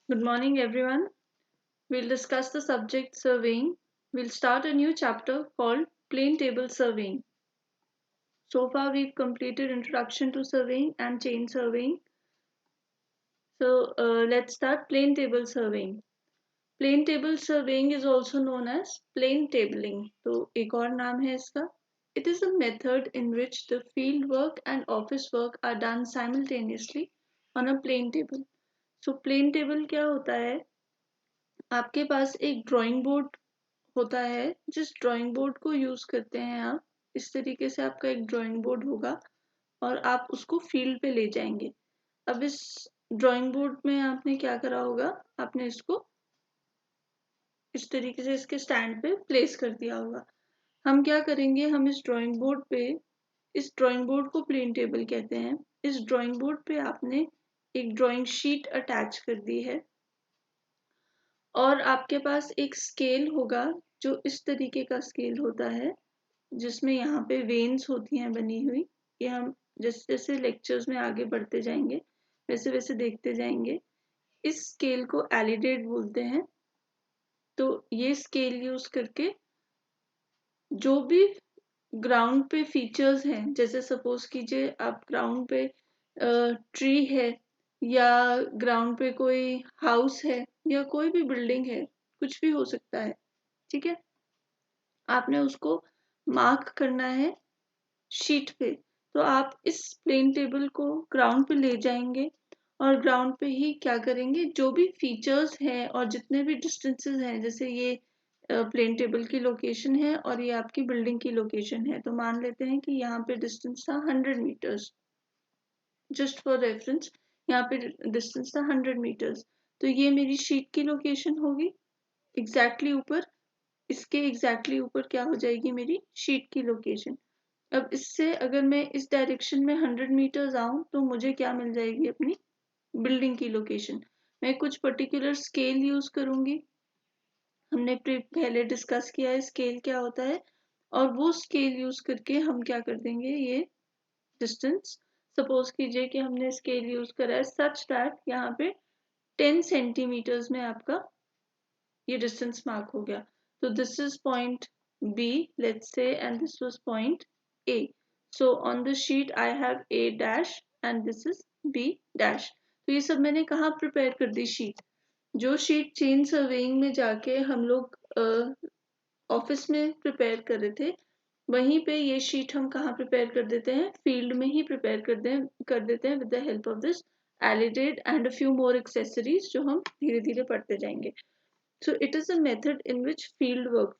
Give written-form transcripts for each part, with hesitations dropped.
Good morning, everyone. We'll discuss the subject surveying. We'll start a new chapter called Plain Table Surveying. So far, we've completed Introduction to Surveying and Chain Surveying. So, let's start Plain Table Surveying. Plain Table Surveying is also known as plain tabling. तो एक और नाम है इसका. It is a method in which the field work and office work are done simultaneously on a plain table. So, plain table क्या होता है? आपके पास एक ड्राइंग बोर्ड होता है जिस ड्राइंग बोर्ड को यूज करते हैं आप. इस तरीके से आपका एक ड्राइंग बोर्ड होगा और आप उसको फील्ड पे ले जाएंगे. अब इस ड्राइंग बोर्ड में आपने क्या करा होगा, आपने इसको इस तरीके से इसके स्टैंड पे प्लेस कर दिया होगा. हम क्या करेंगे, हम इस ड्राइंग बोर्ड पे, इस ड्राइंग बोर्ड को प्लेन टेबल कहते हैं. इस ड्राइंग बोर्ड पे आपने एक ड्राइंग शीट अटैच कर दी है और आपके पास एक स्केल होगा जो इस तरीके का स्केल होता है जिसमें यहाँ पे वेन्स होती हैं बनी हुई. ये हम जैसे जैसे लेक्चर्स में आगे बढ़ते जाएंगे वैसे वैसे देखते जाएंगे. इस स्केल को एलिडेट बोलते हैं. तो ये स्केल यूज करके जो भी ग्राउंड पे फीचर्स हैं, जैसे सपोज कीजिए आप ग्राउंड पे ट्री है या ग्राउंड पे कोई हाउस है या कोई भी बिल्डिंग है, कुछ भी हो सकता है. ठीक है, आपने उसको मार्क करना है शीट पे. तो आप इस प्लेन टेबल को ग्राउंड पे ले जाएंगे और ग्राउंड पे ही क्या करेंगे, जो भी फीचर्स हैं और जितने भी डिस्टेंसेस हैं, जैसे ये प्लेन टेबल की लोकेशन है और ये आपकी बिल्डिंग की लोकेशन है. तो मान लेते हैं कि यहाँ पे डिस्टेंस था 100 मीटर्स. जस्ट फॉर रेफरेंस यहाँ पे डिस्टेंस था 100 मीटर्स. तो ये मेरी शीट की लोकेशन होगी. एग्जैक्टली ऊपर, इसके एग्जैक्टली ऊपर क्या हो जाएगी, मेरी शीट की लोकेशन. अब इससे अगर मैं इस डायरेक्शन में 100 मीटर्स आऊं तो मुझे क्या मिल जाएगी, अपनी बिल्डिंग की लोकेशन. मैं कुछ पर्टिकुलर स्केल यूज करूंगी. हमने पहले डिस्कस किया है स्केल क्या होता है, और वो स्केल यूज करके हम क्या कर देंगे, ये डिस्टेंस, सपोज कीजिए कि हमने स्केल यूज करा है सच दैट यहाँ पे 10 सेंटीमीटर्स में आपका ये डिस्टेंस मार्क हो गया. तो this is point B, let's say, and this was point A. So on the sheet I have A dash and this is B dash. तो ये सब मैंने कहाँ प्रिपेयर कर दी, शीट. जो शीट चेन सर्वेइंग में जाके हम लोग ऑफिस में प्रिपेयर कर रहे थे, वहीं पे ये शीट हम कहाँ प्रिपेयर कर देते हैं, फील्ड में ही प्रिपेयर कर देते हैं with the help of this alidade and a few more accessories जो हम धीरे धीरे पढ़ते जाएंगे. So it is a method in which field work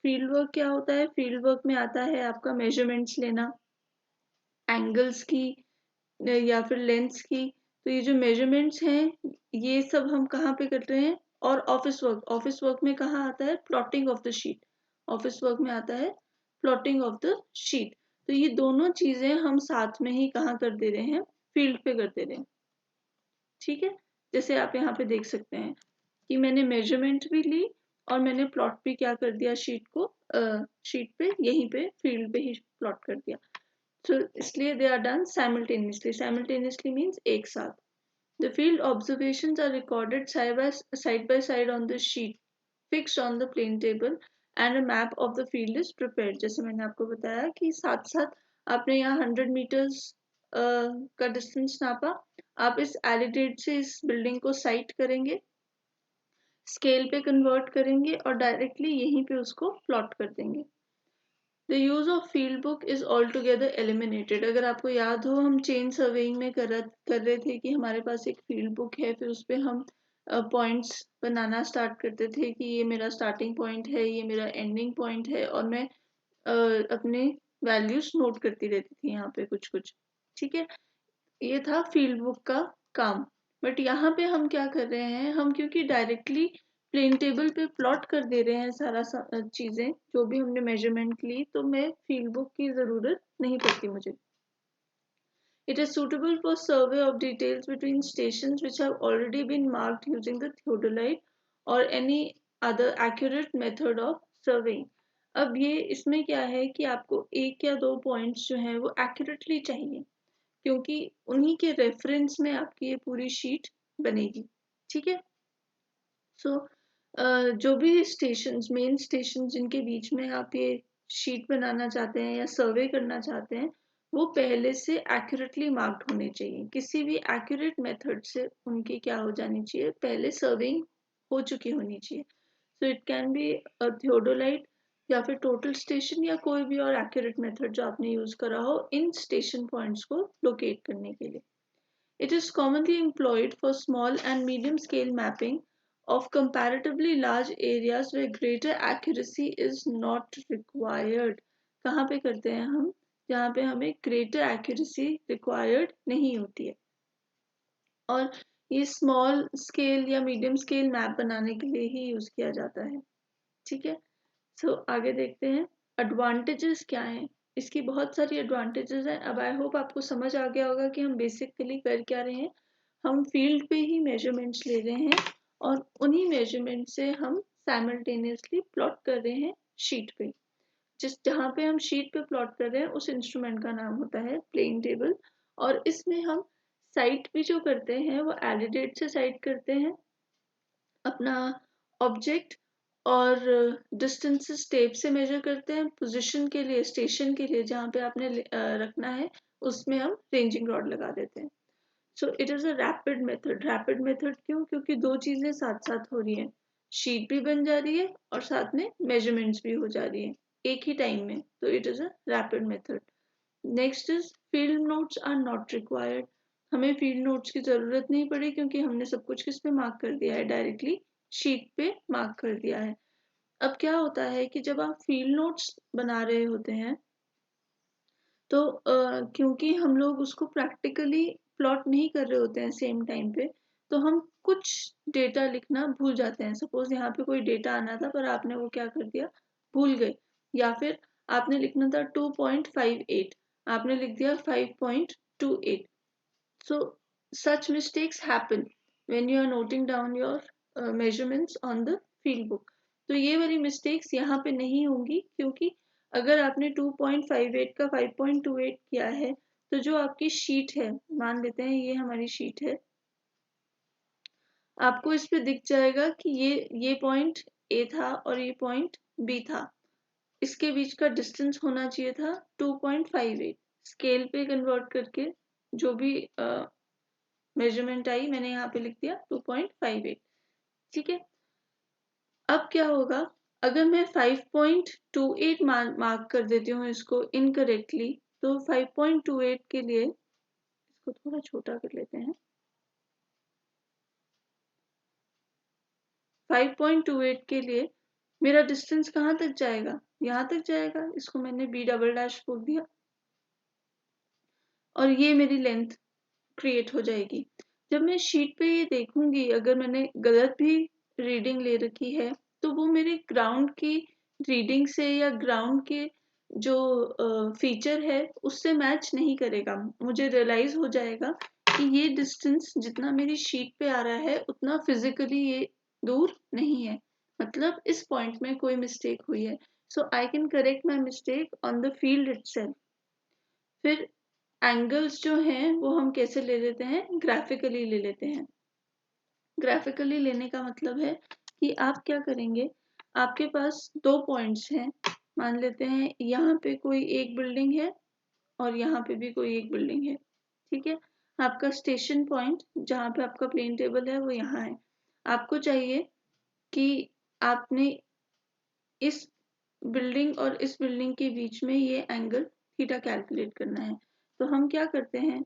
क्या होता है, फील्ड वर्क में आता है आपका मेजरमेंट्स लेना एंगल्स की या फिर लेंस की. तो ये जो मेजरमेंट्स हैं ये सब हम कहाँ पे कर रहे हैं. और ऑफिस वर्क में कहाँ आता है, plotting of the sheet. Office work में आता है प्लॉटिंग ऑफ द शीट. तो ये दोनों चीजें हम साथ में ही कहाँ कर दे रहे हैं, फील्ड पे कर दे रहे हैं. ठीक है, जैसे आप यहाँ पे देख सकते हैं कि मैंने मेजरमेंट भी ली और मैंने प्लॉट भी क्या कर दिया, शीट को शीट पे यहीं पे फील्ड पे ही प्लॉट कर दिया. तो इसलिए they are done simultaneously. Simultaneously means एक साथ. The field observations are recorded side by side on the sheet fixed on the plane table and a map of the field is prepared. जैसे मैंने आपको बताया कि साथ साथ आपने यहाँ 100 मीटर्स का डिस्टेंस नापा, आप इस एलिडेट से इस बिल्डिंग को साइट करेंगे, स्केल पे कन्वर्ट करेंगे और डायरेक्टली यहीं पे उसको प्लॉट कर देंगे. The use of field book is all together eliminated. अगर आपको याद हो, हम चेन सर्वेइंग में कर रहे थे कि हमारे पास एक फील्ड बुक है, फिर उस पर हम पॉइंट्स बनाना स्टार्ट करते थे कि ये मेरा स्टार्टिंग पॉइंट है, ये मेरा एंडिंग पॉइंट है, और मैं अपने वैल्यूज नोट करती रहती थी यहाँ पे कुछ कुछ. ठीक है, ये था फील्ड बुक का काम. बट यहाँ पे हम क्या कर रहे हैं, हम क्योंकि डायरेक्टली प्लेन टेबल पे प्लॉट कर दे रहे हैं सारा चीजें जो भी हमने मेजरमेंट ली, तो मैं फील्ड बुक की जरूरत नहीं पड़ती मुझे. It is suitable for survey of details between stations which have already been marked using the theodolite or any other accurate method of surveying. अब ये इसमें क्या है कि आपको एक या दो पॉइंट्स जो हैं वो एक्यूरेटली चाहिए, क्योंकि उन्हीं के रेफरेंस में आपकी ये पूरी शीट बनेगी. ठीक है, सो जो भी स्टेशंस, मेन स्टेशन जिनके बीच में आप ये शीट बनाना चाहते हैं या सर्वे करना चाहते हैं, वो पहले से एक्यूरेटली मार्क्ड होने चाहिए। किसी भी एक्यूरेट मेथड से उनकी क्या हो जानी चाहिए, पहले सर्विंग हो चुकी होनी चाहिए। So it can be theodolite या फिर टोटल स्टेशन या कोई भी और एक्यूरेट मेथड जो आपने यूज करा हो इन स्टेशन पॉइंट्स को लोकेट करने के लिए। It is commonly employed for small and medium scale mapping of comparatively large areas where greater accuracy is not required. कहाँ पे करते हैं हम, जहाँ पे हमें greater accuracy required नहीं होती है। और ये small scale या medium scale map बनाने के लिए ही यूज किया जाता है। ठीक है, सो आगे देखते हैं एडवांटेजेस क्या हैं। इसकी बहुत सारी एडवांटेजेस हैं। अब आई होप आपको समझ आ गया होगा कि हम बेसिकली कर क्या रहे हैं। हम फील्ड पे ही मेजरमेंट्स ले रहे हैं और उन्हीं मेजरमेंट से हम साइमल्टेनियसली प्लॉट कर रहे हैं शीट पे। जहाँ पे हम शीट पे प्लॉट कर रहे हैं उस इंस्ट्रूमेंट का नाम होता है प्लेन टेबल। और इसमें हम साइट भी जो करते हैं वो एलिडेट से साइट करते हैं अपना ऑब्जेक्ट, और डिस्टेंसेस टेप से मेजर करते हैं। पोजीशन के लिए, स्टेशन के लिए जहाँ पे आपने रखना है उसमें हम रेंजिंग रॉड लगा देते हैं। So it is a rapid method. Rapid method क्यों? क्योंकि दो चीज़ें साथ साथ हो रही हैं, शीट भी बन जा रही है और साथ में मेजरमेंट्स भी हो जा रही हैं एक ही टाइम में, तो it is a rapid method. Next is field notes are not required. हमें फील्ड नोट्स की ज़रूरत नहीं पड़ी क्योंकि हमने सब कुछ किस पे मार्क कर दिया है, डायरेक्टली शीट पे मार्क कर दिया है। अब क्या होता है कि जब आप फील्ड नोट्स बना रहे होते हैं तो क्योंकि हम लोग उसको प्रैक्टिकली प्लॉट नहीं कर रहे होते हैं सेम टाइम पे, तो हम कुछ डेटा लिखना भूल जाते हैं। सपोज यहाँ पे कोई डेटा आना था पर आपने वो क्या कर दिया, भूल गए। या फिर आपने लिखना था 2.58, आपने लिख दिया 5.28। So such mistakes happen when you are noting down your measurements on the field book. तो ये वाली mistakes यहाँ पे नहीं होंगी क्योंकि अगर आपने 2.58 का 5.28 किया है तो जो आपकी शीट है, मान लेते हैं ये हमारी शीट है, आपको इस पे दिख जाएगा कि ये पॉइंट ए था और ये पॉइंट बी था। इसके बीच का डिस्टेंस होना चाहिए था 2.58। स्केल पे कन्वर्ट करके जो भी मेजरमेंट आई मैंने यहाँ पे लिख दिया 2.58। ठीक है, अब क्या होगा अगर मैं 5.28 मार्क कर देती हूँ इसको इनकरेक्टली, तो 5.28 के लिए इसको थोड़ा छोटा कर लेते हैं। 5.28 के लिए मेरा डिस्टेंस कहाँ तक जाएगा, यहाँ तक जाएगा। इसको मैंने बी डबल डैश बोल दिया और ये मेरी लेंथ क्रिएट हो जाएगी। जब मैं शीट पे ये देखूंगी अगर मैंने गलत भी रीडिंग ले रखी है तो वो मेरे ग्राउंड की रीडिंग से या ग्राउंड के जो फीचर है उससे मैच नहीं करेगा। मुझे रियलाइज हो जाएगा कि ये डिस्टेंस जितना मेरी शीट पे आ रहा है उतना फिजिकली ये दूर नहीं है, मतलब इस पॉइंट में कोई मिस्टेक हुई है। So I can correct my mistake on the field itself. फिर एंगल्स जो हैं वो हम कैसे ले लेते हैं, ग्राफिकली ले लेते हैं। ग्राफिकली लेने का मतलब है कि आप क्या करेंगे, आपके पास दो पॉइंट्स हैं, मान लेते हैं यहाँ पे कोई एक बिल्डिंग है और यहाँ पे भी कोई एक बिल्डिंग है। ठीक है, आपका स्टेशन पॉइंट जहाँ पे आपका प्लेन टेबल है वो यहाँ है। आपको चाहिए कि आपने इस बिल्डिंग और इस बिल्डिंग के बीच में ये एंगल थीटा कैलकुलेट करना है। तो हम क्या करते हैं,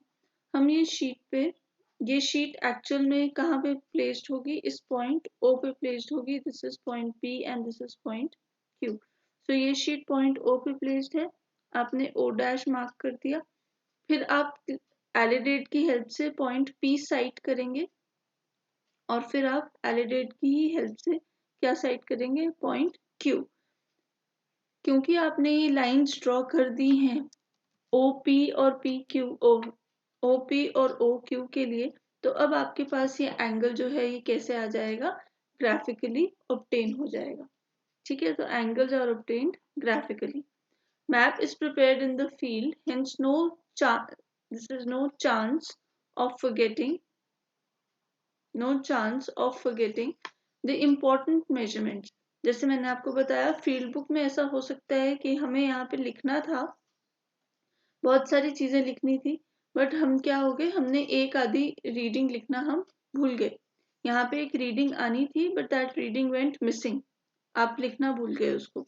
हम ये शीट पे, ये शीट एक्चुअल में कहाँ पे प्लेस्ड होगी, इस पॉइंट ओ पे प्लेस्ड होगी। This is point P and this is point Q. So ये शीट पॉइंट ओ पे प्लेस्ड है, आपने ओ डैश मार्क कर दिया। फिर आप एलिडेट की हेल्प से पॉइंट पी साइट करेंगे और फिर आप एलिडेट की ही हेल्प से क्या साइट करेंगे, पॉइंट क्यू। क्योंकि आपने ये लाइंस ड्रॉ कर दी हैं ओ पी और पी क्यू, ओ पी और ओ क्यू के लिए, तो अब आपके पास ये एंगल जो है ये कैसे आ जाएगा, ग्राफिकली ऑब्टेन हो जाएगा। ठीक है, तो angles are obtained graphically. Map is prepared in the field, hence this is no chance of forgetting the important measurements, जैसे मैंने आपको बताया फील्ड बुक में ऐसा हो सकता है कि हमें यहाँ पे लिखना था, बहुत सारी चीजें लिखनी थी, बट हम क्या हो गए, हमने एक आधी रीडिंग लिखना हम भूल गए। यहाँ पे एक रीडिंग आनी थी but that reading went missing, आप लिखना भूल गए उसको।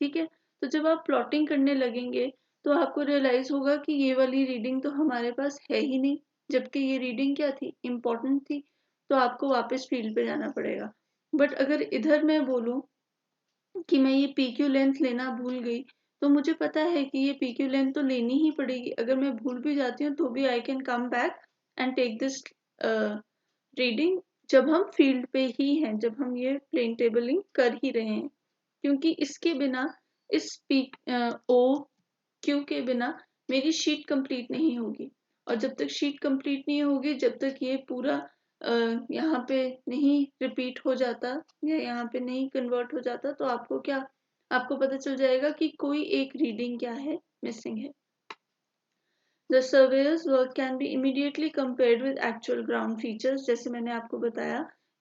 ठीक है, तो जब आप प्लॉटिंग करने लगेंगे तो आपको रियलाइज होगा कि ये वाली रीडिंग तो हमारे पास है ही नहीं, जबकि ये रीडिंग क्या थी, इम्पोर्टेंट थी, तो आपको वापस फील्ड पे जाना पड़ेगा। बट अगर इधर मैं बोलूँ कि मैं ये PQ लेंथ लेना भूल गई, तो मुझे पता है कि ये PQ लेंथ तो लेनी ही पड़ेगी, अगर मैं भूल भी जाती हूँ तो भी I can come back and take this reading जब हम फील्ड पे ही हैं, जब हम ये प्लेन टेबलिंग कर ही रहे हैं, क्योंकि इसके बिना इस OQ के बिना मेरी शीट कंप्लीट नहीं होगी, और जब तक शीट कंप्लीट नहीं होगी, जब तक ये पूरा यहाँ पे नहीं रिपीट हो जाता या यहाँ पे नहीं कन्वर्ट हो जाता, तो आपको क्या, आपको पता चल जाएगा कि कोई एक रीडिंग क्या है, मिसिंग है। The surveyor's work can be immediately compared with actual ground features, जैसे मैंने आपको बताया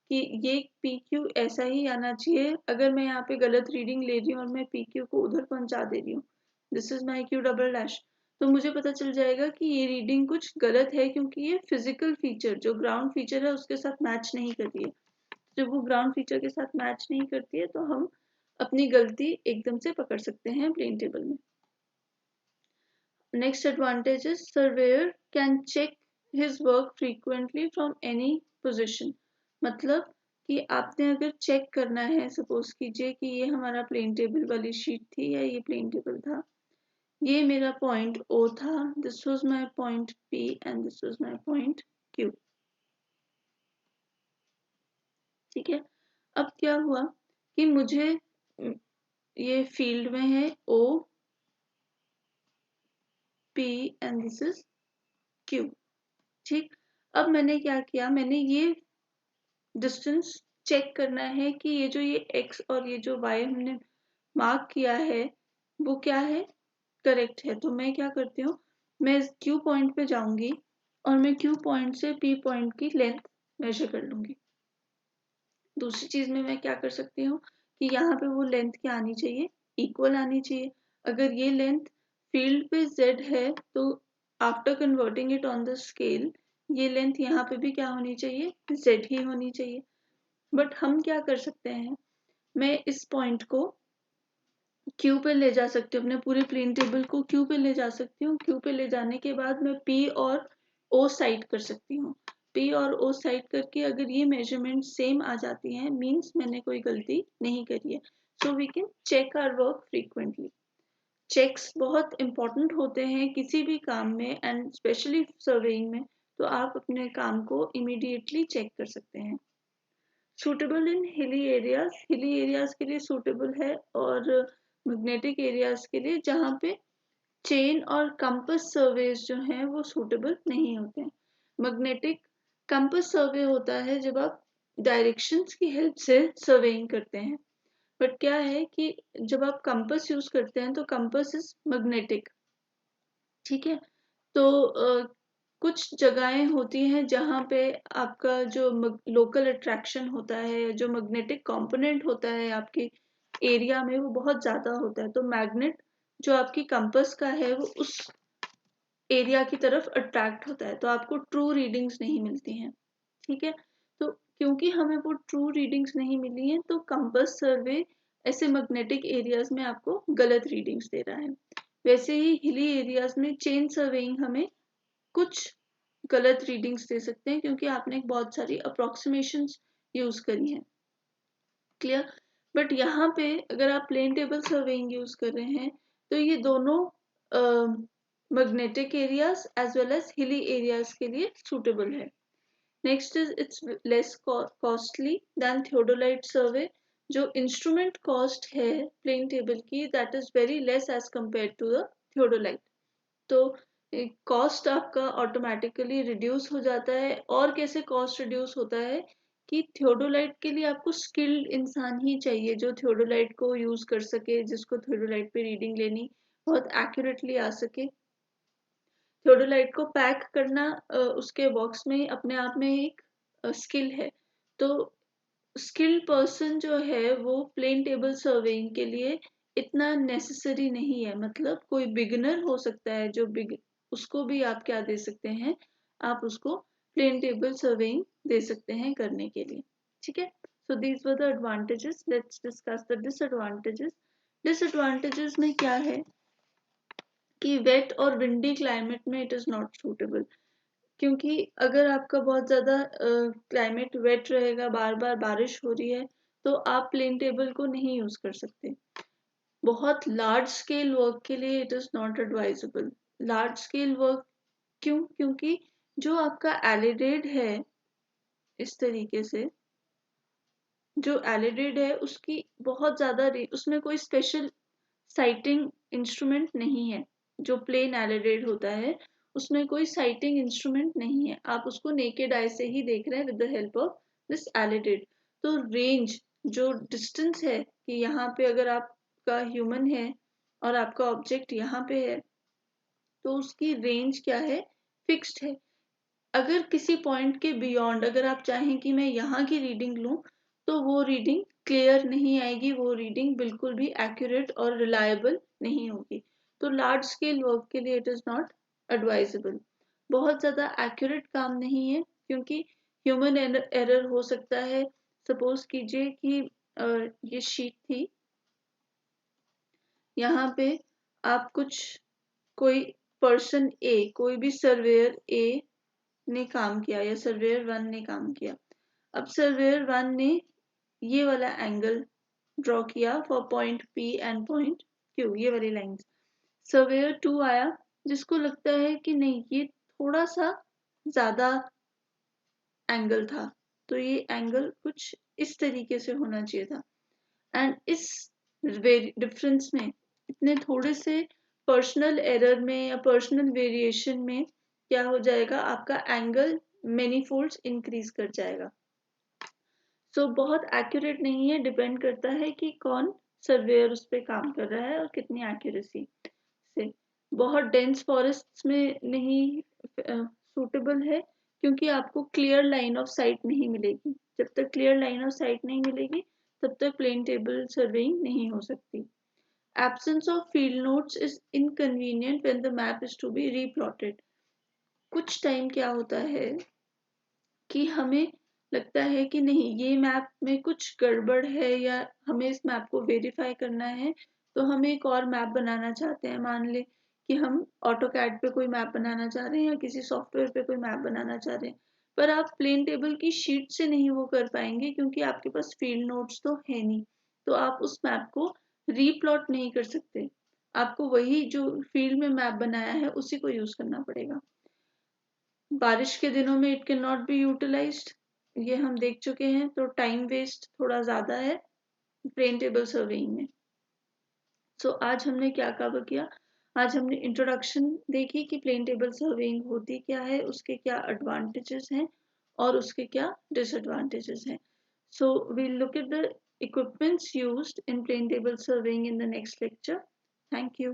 कि ये PQ ऐसा ही आना चाहिए, अगर मैं यहाँ पे गलत रीडिंग ले रही हूँ और मैं PQ को उधर पहुंचा दे रही हूँ, this is my Q double dash, तो मुझे पता चल जाएगा कि ये रीडिंग कुछ गलत है, क्योंकि ये फिजिकल फीचर जो ग्राउंड फीचर है उसके साथ मैच नहीं कर रही है। जब वो ग्राउंड फीचर के साथ मैच नहीं करती है तो हम अपनी गलती एकदम से पकड़ सकते हैं प्लेन टेबल में। Next advantage is surveyor can check his work frequently from any position, मतलब कि आपने अगर चेक करना है, सपोज कीजिए कि ये हमारा प्लेन टेबल वाली शीट थी या ये प्लेन टेबल था, ये मेरा पॉइंट O था, this was my point P and this was my point Q। ठीक है, अब क्या हुआ कि मुझे ये फील्ड में है O P and this is Q। ठीक, अब मैंने क्या किया, मैंने ये डिस्टेंस चेक करना है कि ये x और ये जो y हमने मार्क किया है वो क्या है, करेक्ट है। तो मैं क्या करती हूँ, मैं Q पॉइंट पे जाऊंगी और मैं Q पॉइंट से P पॉइंट की लेंथ मेजर कर लूंगी। दूसरी चीज में मैं क्या कर सकती हूँ कि यहाँ पे वो लेंथ क्या आनी चाहिए, इक्वल आनी चाहिए। अगर ये लेंथ फील्ड पे z है तो after converting it on the scale ये लेंथ यहाँ पे भी क्या होनी चाहिए, z ही होनी चाहिए। बट हम क्या कर सकते हैं, मैं इस पॉइंट को Q पे ले जा सकती हूँ, अपने पूरे प्लेन टेबल को Q पे ले जा सकती हूँ। Q पे ले जाने के बाद मैं P और O साइड कर सकती हूँ। P और O साइड करके अगर ये मेजरमेंट सेम आ जाती हैं, मीन्स मैंने कोई गलती नहीं करी है। So we can check our work frequently. Checks बहुत इंपॉर्टेंट होते हैं किसी भी काम में एंड स्पेशली सर्वेइंग में, तो आप अपने काम को इमीडिएटली चेक कर सकते हैं। सूटेबल इन हिली एरियाज के लिए सूटेबल है, और मैग्नेटिक एरियाज के लिए जहाँ पे चेन और कंपास सर्वेज जो हैं वो सूटेबल नहीं होते हैं। मैग्नेटिक कंपास सर्वे होता है जब आप डायरेक्शंस की हेल्प से सर्वेइंग करते हैं, बट क्या है कि जब आप कंपास यूज करते हैं तो कंपास इज मैग्नेटिक। ठीक है, तो कुछ जगहें होती हैं जहाँ पे आपका जो लोकल अट्रैक्शन होता है, जो मैग्नेटिक कंपोनेंट होता है आपके एरिया में, वो बहुत ज्यादा होता है, तो मैग्नेट जो आपकी कंपास का है वो उस एरिया की तरफ अट्रैक्ट होता है, तो आपको ट्रू रीडिंग्स नहीं मिलती हैं। ठीक है, तो क्योंकि हमें वो ट्रू रीडिंग्स नहीं मिली हैं तो कंपास सर्वे ऐसे मैग्नेटिक एरियाज में आपको गलत रीडिंग्स दे रहा है। वैसे ही हिली एरियाज में चेन सर्वेइंग हमें कुछ गलत रीडिंग्स दे सकते हैं, क्योंकि आपने बहुत सारी अप्रोक्सीमेशंस यूज करी हैं। क्लियर, बट यहाँ पे अगर आप प्लेन टेबल सर्वेइंग यूज कर रहे हैं तो ये दोनों magnetic areas as well as hilly areas के लिए सूटेबल है। Next is its less costly than theodolite survey. जो इंस्ट्रूमेंट कॉस्ट है प्लेन टेबल की, that is very less as compare to the theodolite. तो कॉस्ट आपका ऑटोमेटिकली रिड्यूस हो जाता है। और कैसे कॉस्ट रिड्यूस होता है कि थियोडोलाइट के लिए आपको स्किल्ड इंसान ही चाहिए जो थियोडोलाइट को यूज कर सके, जिसको थियोडोलाइट पे रीडिंग लेनी बहुत एक्यूरेटली आ सके। थियोडोलाइट को पैक करना उसके बॉक्स में अपने आप में एक स्किल है। तो स्किल्ड पर्सन जो है वो प्लेन टेबल सर्वेइंग के लिए इतना नेसेसरी नहीं है, मतलब कोई बिगिनर हो सकता है जो उसको भी आप क्या दे सकते हैं, आप उसको प्लेन टेबल सर्वेइंग दे सकते हैं करने के लिए, ठीक है। So these were the advantages, let's discuss the disadvantages. Disadvantages में क्या है कि वेट और विंडी क्लाइमेट में इट इज नॉट सूटेबल, क्योंकि अगर आपका बहुत ज़्यादा क्लाइमेट वेट रहेगा, बार बार बारिश हो रही है, तो आप प्लेन टेबल को नहीं यूज़ कर सकते। बहुत लार्ज स्केल वर्क के लिए it is not advisable. Large scale work क्यों? क्योंकि जो आपका एलिडेड है, इस तरीके से जो एलिडेड है उसकी बहुत ज़्यादा उसमें कोई स्पेशल साइटिंग इंस्ट्रूमेंट नहीं है। जो प्लेन एलिडेड होता है उसमें कोई साइटिंग इंस्ट्रूमेंट नहीं है, आप उसको नेकेड आई से ही देख रहे हैं with the help of this elided. तो रेंज, जो डिस्टेंस है कि यहाँ पे अगर आपका ह्यूमन है और आपका ऑब्जेक्ट यहाँ पे है, तो उसकी रेंज क्या है, फिक्स्ड है। अगर किसी पॉइंट के बियॉन्ड अगर आप चाहें कि मैं यहाँ की रीडिंग लूँ, तो वो रीडिंग क्लियर नहीं आएगी, वो रीडिंग बिल्कुल भी एक्यूरेट और रिलायबल नहीं होगी। तो लार्ज स्केल वर्क के लिए इट इज़ नॉट एडवाइजेबल। बहुत ज़्यादा एक्यूरेट काम नहीं है, क्योंकि ह्यूमन एरर हो सकता है। सपोज कीजिए कि ये शीट थी, यहाँ पे आप कोई पर्सन ए, कोई भी सर्वेयर ए ने काम किया या सर्वेयर 1 ने काम किया। अब सर्वेयर 1 ने ये वाला एंगल ड्रॉ किया for point P and point Q, ये वाली लाइंस। सर्वेयर 2 आया जिसको लगता है कि नहीं, ये थोड़ा सा ज्यादा एंगल था, तो ये एंगल कुछ इस तरीके से होना चाहिए था। एंड इस डिफरेंस में, इतने थोड़े से पर्सनल एरर में या पर्सनल वेरिएशन में क्या हो जाएगा, आपका एंगल मेनी फोल्ड्स इंक्रीज कर जाएगा। सो बहुत एक्यूरेट नहीं है, डिपेंड करता है कि कौन सर्वेयर उस पर काम कर रहा है और कितनी एक्यूरेसी से। बहुत डेंस फॉरेस्ट में नहीं सूटेबल है, क्योंकि आपको क्लियर लाइन ऑफ साइट नहीं मिलेगी। जब तक क्लियर लाइन ऑफ साइट नहीं मिलेगी तब तक प्लेन टेबल सर्वेइंग नहीं हो सकती। Absence of field notes is inconvenient when the map is to be replotted. कुछ टाइम क्या होता है कि हमें लगता है कि नहीं, ये मैप में कुछ गड़बड़ है या हमें इस मैप को वेरीफाई करना है, तो हम एक और मैप बनाना चाहते हैं। मान ले कि हम ऑटोकैड पे कोई मैप बनाना चाह रहे हैं या किसी सॉफ्टवेयर पे कोई मैप बनाना चाह रहे हैं, पर आप प्लेन टेबल की शीट से नहीं वो कर पाएंगे, क्योंकि आपके पास फील्ड नोट्स तो है नहीं। तो आप उस मैप को रीप्लॉट नहीं कर सकते, आपको वही जो फील्ड में मैप बनाया है उसी को यूज करना पड़ेगा। बारिश के दिनों में it can not be utilized, ये हम देख चुके हैं, तो टाइम वेस्ट थोड़ा ज़्यादा है प्लेन टेबल सर्वेइंग में। सो आज हमने क्या कवर किया, आज हमने इंट्रोडक्शन देखी कि प्लेन टेबल सर्वेइंग होती क्या है, उसके क्या एडवांटेजेस हैं और उसके क्या डिसएडवांटेजेस हैं। सो we'll look at the equipments used in plane table surveying in the next lecture. Thank you.